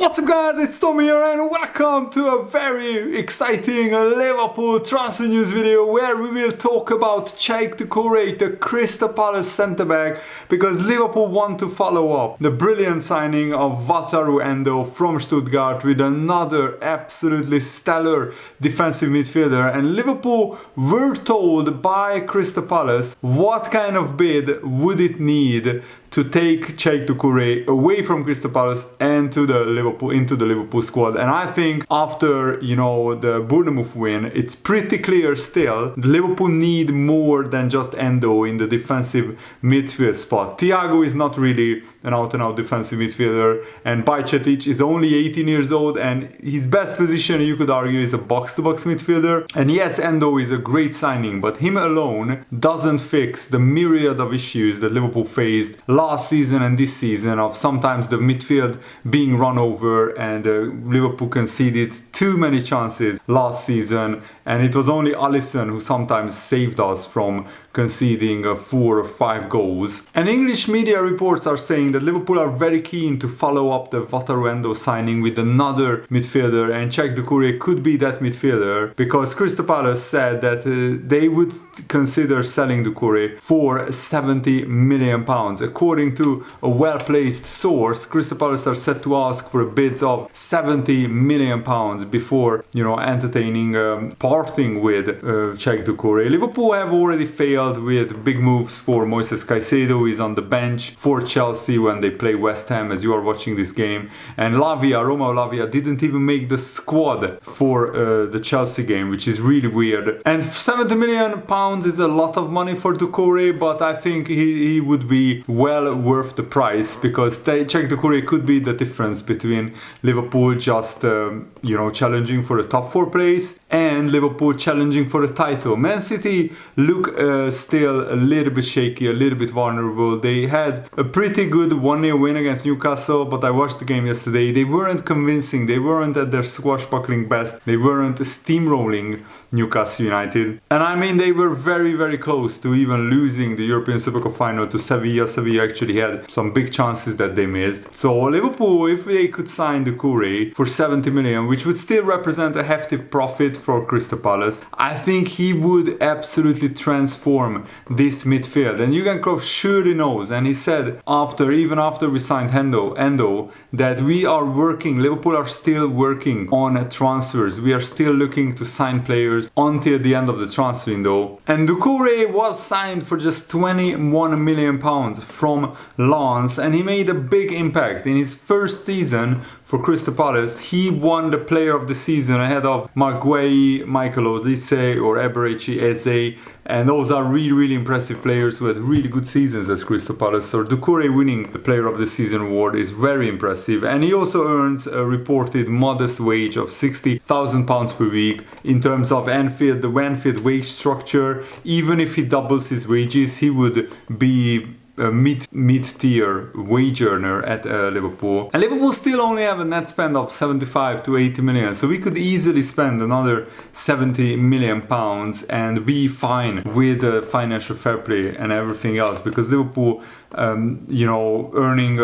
What's up guys, it's Tommy here and welcome to a very exciting Liverpool transfer news video where we will talk about Doucouré, the Crystal Palace centre-back, because Liverpool want to follow up the brilliant signing of Wataru Endo from Stuttgart with another absolutely stellar defensive midfielder, and Liverpool were told by Crystal Palace what kind of bid would it need to take Doucouré away from Crystal Palace and into the Liverpool squad. And I think after, the Bournemouth win, it's pretty clear still Liverpool need more than just Endo in the defensive midfield spot. Thiago is not really an out-and-out defensive midfielder, and Bajcetic is only 18 years old, and his best position, you could argue, is a box-to-box midfielder. And yes, Endo is a great signing, but him alone doesn't fix the myriad of issues that Liverpool faced last season and this season, of sometimes the midfield being run over, and Liverpool conceded too many chances last season, and it was only Alisson who sometimes saved us from conceding 4 or 5 goals. And English media reports are saying that Liverpool are very keen to follow up the Wataru Endo signing with another midfielder, and Doucouré could be that midfielder, because Crystal Palace said that they would consider selling Doucouré for £70 million. According to a well-placed source, Crystal Palace are set to ask for bids of £70 million before, entertaining parting with Doucouré. Liverpool have already failed with big moves for Moises Caicedo, who is on the bench for Chelsea when they play West Ham, as you are watching this game, and Romeo Lavia didn't even make the squad for the Chelsea game, which is really weird. And £70 million is a lot of money for Doucouré, but I think he would be well worth the price, because Doucouré could be the difference between Liverpool just challenging for the top 4 place and Liverpool challenging for the title. Man City look still a little bit shaky, a little bit vulnerable. They had a pretty good 1-0 win against Newcastle, but I watched the game yesterday. They weren't convincing, they weren't at their swashbuckling best, they weren't steamrolling Newcastle United. And I mean, they were very, very close to even losing the European Super Cup final to Sevilla. Sevilla actually had some big chances that they missed. So Liverpool, if they could sign Doucouré for 70 million, which would still represent a hefty profit for Crystal Palace, I think he would absolutely transform this midfield. And Jurgen Klopp surely knows, and he said even after we signed Endo, that Liverpool are still working on transfers. We are still looking to sign players until the end of the transfer window. And Doucouré was signed for just £21 million from Lens, and he made a big impact. In his first season for Crystal Palace, he won the player of the season ahead of Mark Guehi, Michael Olise or Eberechi Eze, and those are really, really impressive players who had really good seasons at Crystal Palace. So Doucouré winning the player of the season award is very impressive, and he also earns a reported modest wage of £60,000 per week. In terms of the Anfield wage structure, even if he doubles his wages, he would be a mid-tier wage earner at Liverpool. And Liverpool still only have a net spend of 75 to 80 million, so we could easily spend another 70 million pounds and be fine with the financial fair play and everything else, because Liverpool earning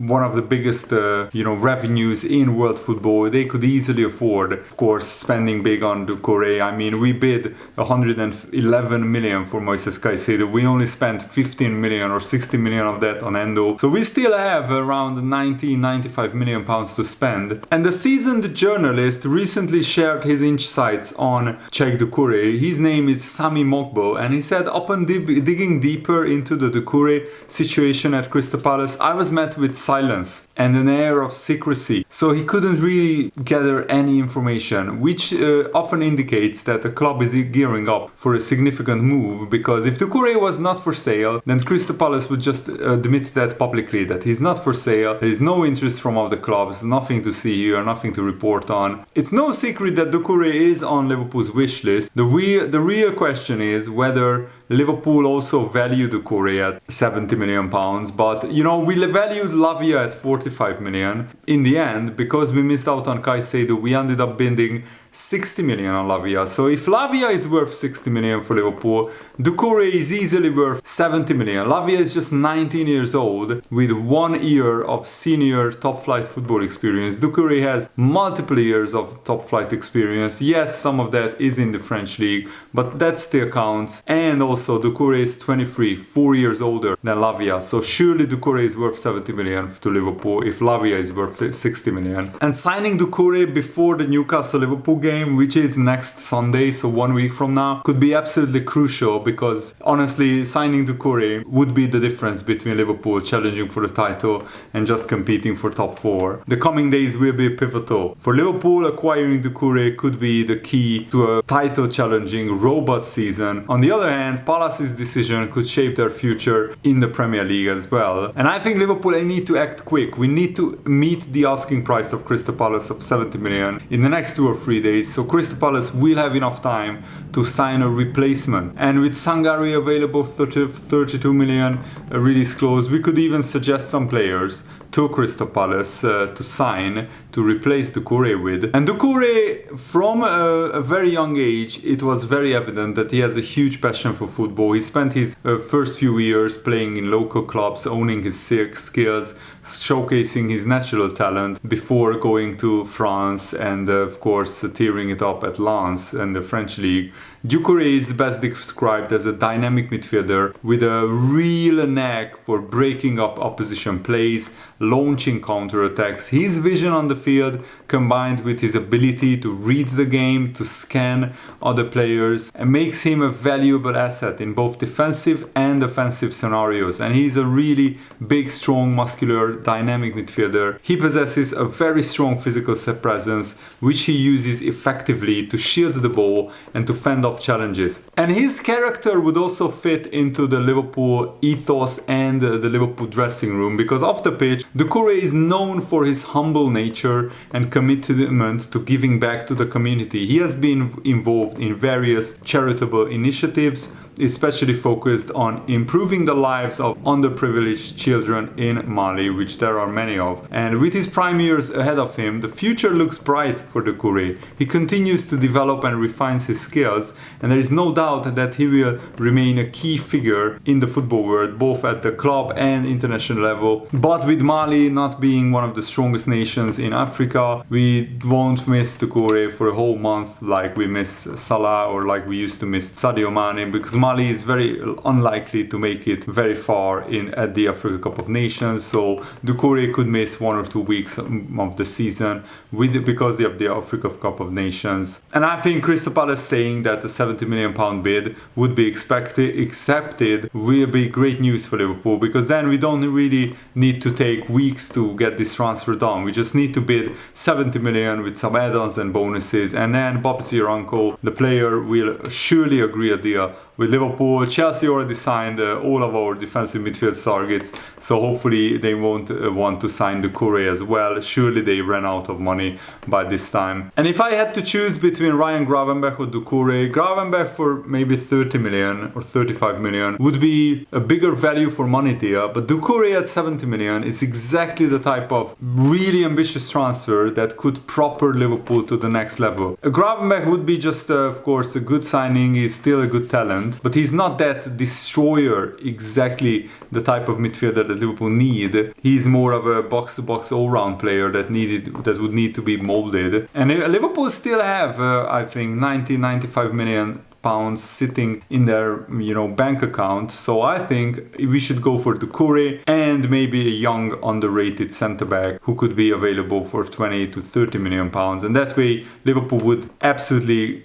one of the biggest revenues in world football, they could easily afford, of course, spending big on Doucouré. I mean, we bid 111 million for Moises Caicedo. We only spent 15 million or 60 million of that on Endo, so we still have around 95 million pounds to spend. And the seasoned journalist recently shared his insights on Doucouré. His name is Sami Mogbo, and he said, upon digging deeper into the Doucouré situation at Crystal Palace, I was met with silence and an air of secrecy. So he couldn't really gather any information, which often indicates that the club is gearing up for a significant move, because if Doucouré was not for sale, then Crystal Palace would just admit that publicly, that he's not for sale, there is no interest from other clubs, nothing to see here, nothing to report on. It's no secret that Doucouré is on Liverpool's wish list. The real question is whether Liverpool also valued Doucouré at £70 million, but we valued Lavia at 45 million. In the end, because we missed out on Caicedo, we ended up bidding 60 million on Lavia. So if Lavia is worth 60 million for Liverpool, Doucouré is easily worth 70 million. Lavia is just 19 years old with 1 year of senior top flight football experience. Doucouré has multiple years of top flight experience. Yes, some of that is in the French league, but that still counts. And also Doucouré is 23, 4 years older than Lavia. So surely Doucouré is worth 70 million to Liverpool if Lavia is worth 60 million. And signing Doucouré before the Newcastle-Liverpool game, which is next Sunday, so 1 week from now, could be absolutely crucial because honestly, signing Doucouré would be the difference between Liverpool challenging for the title and just competing for top 4. The coming days will be pivotal. For Liverpool, acquiring Doucouré could be the key to a title-challenging, robust season. On the other hand, Palace's decision could shape their future in the Premier League as well. And I think Liverpool need to act quick. We need to meet the asking price of Crystal Palace of 70 million in the next 2 or 3 days, so Crystal Palace will have enough time to sign a replacement. And with Sangare available 32 million release clause, we could even suggest some players to Crystal Palace to sign to replace Doucouré with. And Doucouré, from a very young age, it was very evident that he has a huge passion for football. He spent his first few years playing in local clubs, owning his skills, showcasing his natural talent before going to France and of course tearing it up at Lens and the French league. Doucouré is best described as a dynamic midfielder with a real knack for breaking up opposition plays, launching counterattacks. His vision on the field, combined with his ability to read the game, to scan other players, and makes him a valuable asset in both defensive and offensive scenarios. And he's a really big, strong, muscular, dynamic midfielder. He possesses a very strong physical presence, which he uses effectively to shield the ball and to fend off challenges. And his character would also fit into the Liverpool ethos and the Liverpool dressing room, because off the pitch, Doucouré is known for his humble nature and commitment to giving back to the community. He has been involved in various charitable initiatives, especially focused on improving the lives of underprivileged children in Mali, which there are many of. And with his prime years ahead of him, the future looks bright for Doucouré. He continues to develop and refine his skills, and there is no doubt that he will remain a key figure in the football world, both at the club and international level. But with Mali not being one of the strongest nations in Africa, we won't miss Doucouré for a whole month like we miss Salah or like we used to miss Sadio Mane, because Mali is very unlikely to make it very far at the Africa Cup of Nations, so Doucouré could miss 1 or 2 weeks of the season because of the Africa Cup of Nations. And I think Crystal Palace saying that the £70 million bid would be accepted will be great news for Liverpool, because then we don't really need to take weeks to get this transfer done. We just need to bid 70 million with some add-ons and bonuses, and then Bob's your uncle, the player, will surely agree a deal with Liverpool. Chelsea already signed all of our defensive midfield targets, so hopefully they won't want to sign Doucouré as well. Surely they ran out of money by this time. And if I had to choose between Ryan Gravenberch or Doucouré, Gravenberch for maybe 30 million or 35 million would be a bigger value for money deal, but Doucouré at 70 million is exactly the type of really ambitious transfer that could propel Liverpool to the next level. Gravenberch would be just of course a good signing. He's still a good talent, but he's not that destroyer, exactly the type of midfielder that Liverpool need. He's more of a box-to-box all-round player that would need to be molded. And Liverpool still have, I think, 95 million pounds sitting in their bank account, so I think we should go for Doucouré and maybe a young underrated centre back who could be available for 20 to 30 million pounds, and that way Liverpool would absolutely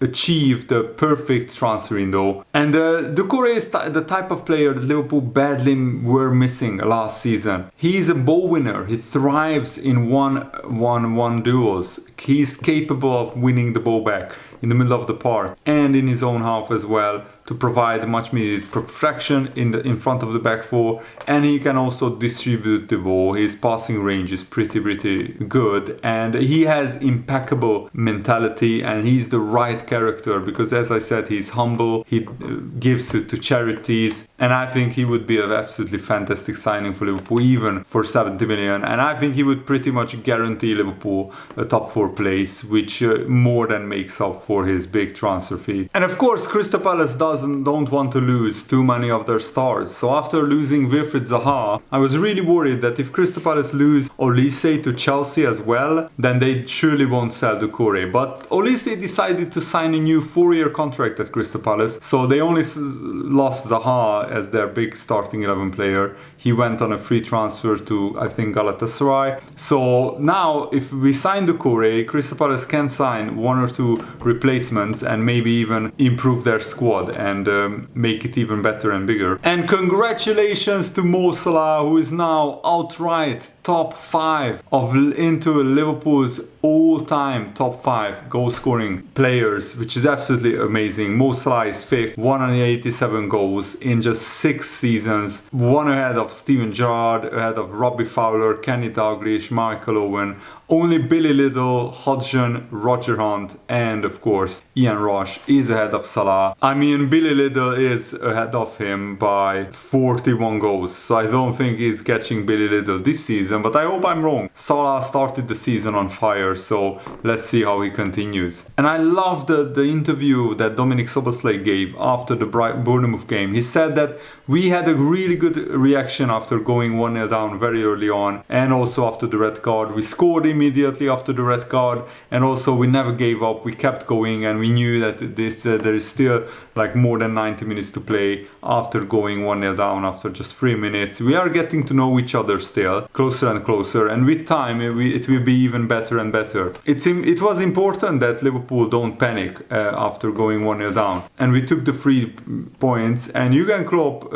achieve the perfect transfer window. And Doucouré is the type of player that Liverpool badly were missing last season. He's a ball winner. He thrives in one-on-one duels. He's capable of winning the ball back in the middle of the park and in his own half as well, to to provide much needed protection in front of the back four, and he can also distribute the ball. His passing range is pretty good, and he has impeccable mentality, and he's the right character because, as I said, he's humble, he gives it to charities, and I think he would be an absolutely fantastic signing for Liverpool, even for 70 million. And I think he would pretty much guarantee Liverpool a top 4 place, which more than makes up for his big transfer fee. And of course, Crystal Palace don't want to lose too many of their stars. So after losing Wilfried Zaha, I was really worried that if Crystal Palace lose Olise to Chelsea as well, then they surely won't sell Doucouré. But Olise decided to sign a new 4-year contract at Crystal Palace, so they only lost Zaha as their big starting 11 player. He went on a free transfer to, I think, Galatasaray. So now, if we sign Doucouré, Crystal Palace can sign 1 or 2 replacements and maybe even improve their squad and make it even better and bigger. And congratulations to Mo Salah, who is now outright top 5 into Liverpool's all-time top 5 goal-scoring players, which is absolutely amazing. Mo Salah is 5th, 187 goals in just 6 seasons, one ahead of Steven Gerrard, ahead of Robbie Fowler, Kenny Dalglish, Michael Owen. Only Billy Liddell, Hodgson, Roger Hunt, and of course Ian Rush is ahead of Salah. I mean, Billy Liddell is ahead of him by 41 goals, so I don't think he's catching Billy Liddell this season, but I hope I'm wrong. Salah started the season on fire, so let's see how he continues. And I love the interview that Dominic Szoboszlai gave after the Bournemouth game. He said that we had a really good reaction after going 1-0 down very early on, and also after the red card. We scored immediately after the red card, and also we never gave up. We kept going, and we knew that there is still like more than 90 minutes to play after going 1-0 down after just 3 minutes. We are getting to know each other still, closer and closer, and with time it will be even better and better. It was important that Liverpool don't panic after going 1-0 down, and we took the 3 points. And Jurgen Klopp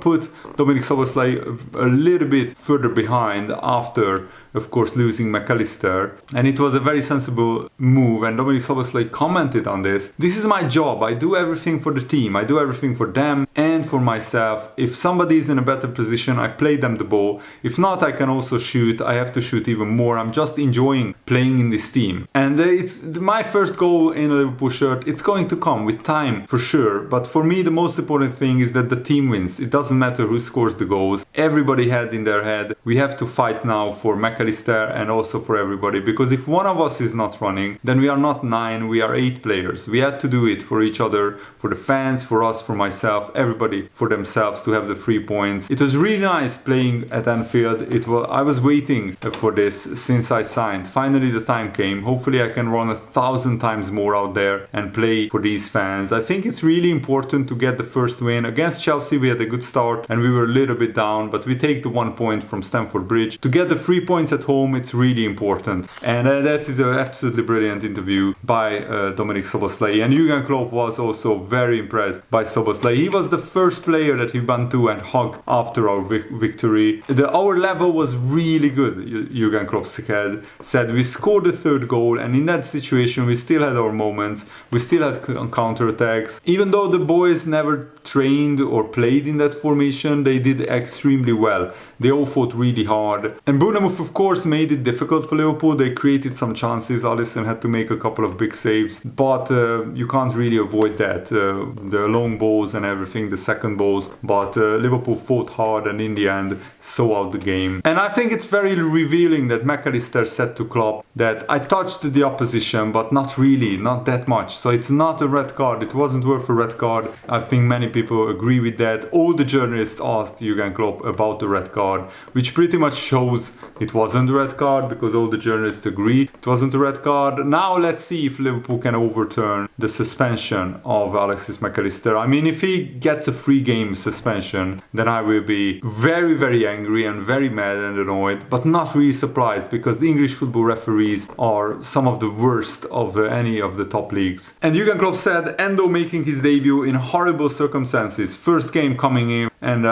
put Dominic Szoboszlai a little bit further behind after, of course, losing McAllister, and it was a very sensible move, and Dominic Szoboszlai commented on this. This is my job. I do everything for the team. I do everything for them and for myself. If somebody is in a better position, I play them the ball. If not, I can also shoot. I have to shoot even more. I'm just enjoying playing in this team. And it's my first goal in a Liverpool shirt. It's going to come with time, for sure. But for me, the most important thing is that the team wins. It doesn't matter who scores the goals. Everybody had in their head, we have to fight now for McAllister and also for everybody, because if one of us is not running, then we are not 9, we are 8 players. We had to do it for each other, for the fans, for us, for myself, everybody for themselves to have the 3 points. It was really nice playing at Anfield. I was waiting for this since I signed. Finally the time came. Hopefully I can run 1,000 times more out there and play for these fans. I think it's really important to get the first win. Against Chelsea we had a good start and we were a little bit down, but we take the 1 point from Stamford Bridge. To get the 3 points at home, it's really important. And that is an absolutely brilliant interview by Dominic Szoboszlai. And Jurgen Klopp was also very impressed by Szoboszlai. He was the first player that he went to and hugged after our victory. Our level was really good, Jurgen Klopp said. We scored the 3rd goal, and in that situation we still had our moments. We still had counter-attacks. Even though the boys never trained or played in that formation, they did extremely well. They all fought really hard. And Bournemouth, of course, made it difficult for Liverpool. They created some chances. Alisson had to make a couple of big saves, but you can't really avoid that. The long balls and everything, the second balls. But Liverpool fought hard and in the end saw out the game. And I think it's very revealing that McAllister said to Klopp that I touched the opposition, but not really, not that much. So it's not a red card. It wasn't worth a red card. I think many people agree with that. All the journalists asked Jurgen Klopp about the red card, which pretty much shows it wasn't a red card, because all the journalists agree it wasn't a red card. Now let's see if Liverpool can overturn the suspension of Alexis McAllister. I mean, if he gets a 3-game suspension, then I will be very, very angry and very mad and annoyed, but not really surprised, because the English football referees are some of the worst of any of the top leagues. And Jurgen Klopp said Endo making his debut in horrible circumstances. First game coming in, And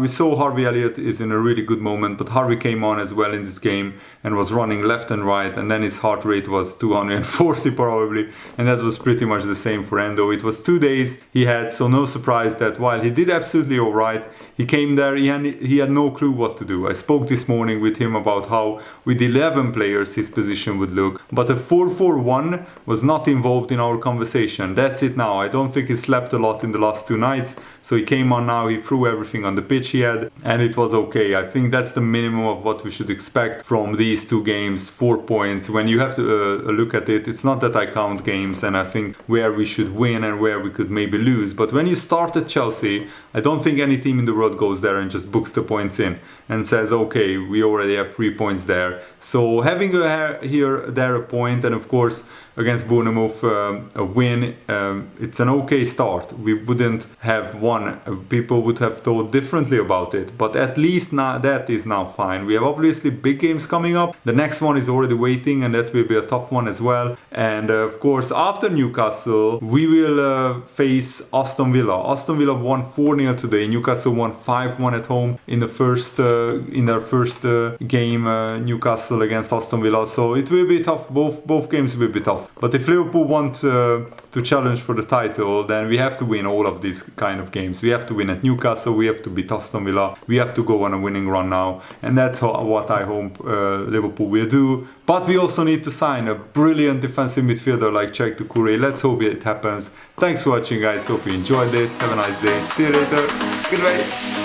we saw Harvey Elliott is in a really good moment, but Harvey came on as well in this game and was running left and right, and then his heart rate was 240 probably, and that was pretty much the same for Endo. It was 2 days he had, so no surprise that while he did absolutely alright, he came there, he had no clue what to do. I spoke this morning with him about how with 11 players his position would look, but a 4-4-1 was not involved in our conversation. That's it now. I don't think he slept a lot in the last 2 nights, so he came on now, he threw everything on the pitch he had, and it was okay. I think that's the minimum of what we should expect from these 2 games, 4 points. When you have to look at it, it's not that I count games and I think where we should win and where we could maybe lose, but when you start at Chelsea, I don't think any team in the world goes there and just books the points in and says, okay, we already have 3 points there. So having a point, and of course against Bournemouth a win, it's an okay start. We wouldn't have won, people would have thought differently about it, but at least now that is now fine. We have obviously big games coming up. The next one is already waiting, and that will be a tough one as well. And of course after Newcastle we will face Aston Villa. Aston Villa won 4-0 today. Newcastle won 5-1 at home in the first in their first game, Newcastle against Aston Villa. So it will be tough. Both games will be tough. But if Liverpool want to challenge for the title, then we have to win all of these kind of games. We have to win at Newcastle, we have to beat Aston Villa, we have to go on a winning run now, and that's what I hope Liverpool will do. But we also need to sign a brilliant defensive midfielder like Doucouré. Let's hope it happens. Thanks for watching, guys. Hope you enjoyed this. Have a nice day. See you later. Goodbye.